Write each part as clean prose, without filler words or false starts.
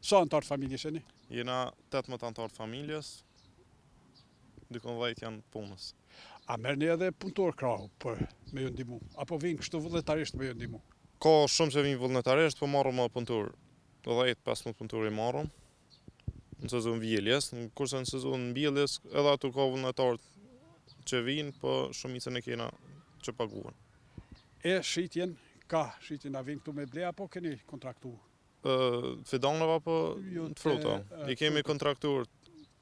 Sa antar të familjes jeni? Jena 18 antar të familjes, dikon 10 janë punës. A merrni edhe punëtor krahu për me ju ndihmu? Apo vinë kështu vullnetarisht me ju ndihmu? Ka shumë që vinë vullnetarisht, po marrëm më punëtor. 10-15 punëtor i marrëm në sezon vjeljes, kurse në sezon mbjelljes edhe aty ka vullnetar që vinë, po shumicën e kena që paguhen. E shitjen, shitjen a vinë këtu me ble apo keni kontraktu? Fidanëve apo të fruta. I kemi kontraktur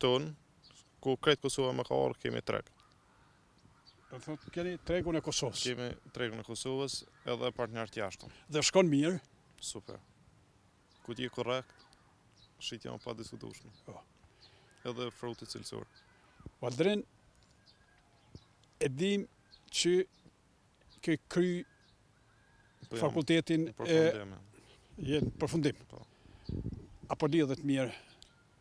tonë, ku kretë Kosova me ka orë kemi treg. Do të thotë keni tregun e Kosovës. Kemi tregun e Kosovës edhe partner të jashtëm. Dhe shkon mirë. Super. Ku ti je korrekt, shitja pa diskutueshme. Edhe fruti cilësor. Valdrin, e dim që ke kry fakultetin e jenë përfundim. Apo lidhet mirë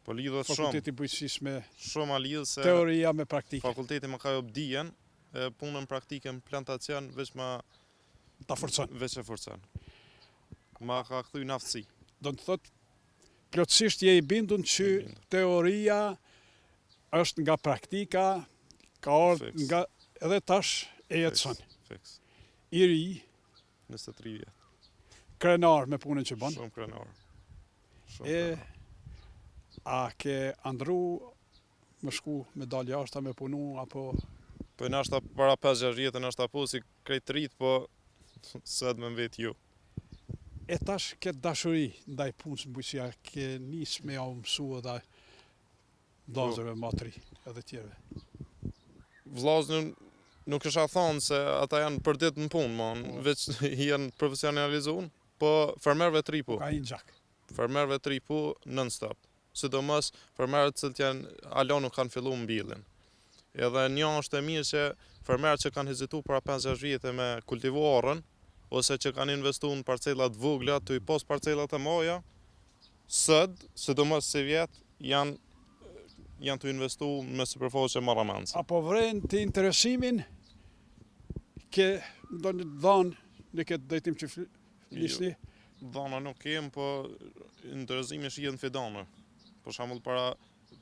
po lidhet fakulteti bujqësisë me shumë a lidhë se teoria me praktike. Fakulteti më ka jop dijen, punën praktike në plantacion veç ma ta forcon. Veç e forcon. Ma ka kthy në aftësi. Do të thotë plotësisht je i bindur që teoria është nga praktika, ka ardhur nga edhe tash e jetëson. Fiks. I ri, 23 vjet. Krenar me punën që bën. Shumë krenar. A ke andru me shku me dal jashta me punu apo? Po nashta para 5-6 vjetë nashta po si krejt rrit, po sot me vetë ju. E tash ke dashuri ndaj punës në bujqësia, ke nis me ja mësu edhe vllazërve matri edhe tjerëve. Vllazën nuk isha thonë se ata janë për ditë në punë, veç janë profesionalizuar, po fermerëve të ri po. Ka një gjak. Fermerëve të ri po non-stop. Sidomos fermerët që janë alo nuk kanë filluar mbjelljen. Edhe një është e mirë që fermerët që kanë hezituar para 5-6 vjetë me kultivuarën, ose që kanë investuar në parcelat vogla, të i pos parcelat e mëdha, sot, sidomos si vjet, janë të investu me sipërfaqe marramancë. Apo vren të interesimin ke do një dhanë në këtë drejtim që flisni? Dhana nuk kem, po interesimi shihet në fidane. Për shembull para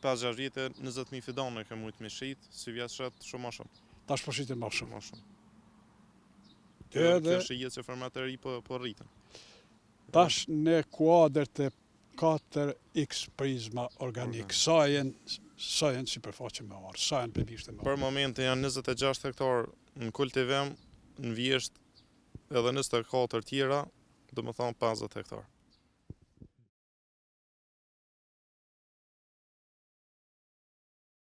5-6 vjetë 20.000 fidane ke mujt me shit, si vjet shet shumë më shumë. Tash po shiten më shumë. Më shumë. Kjo shihet që fermat e ri po rriten. Tash në kuadër të 4x prizma organik, sa janë sipërfaqe me orë, sa janë përbishte me orë? Për momentin janë 26 hektar në kultivim, në vjesht edhe 24 tjera, do më thonë 50 hektar.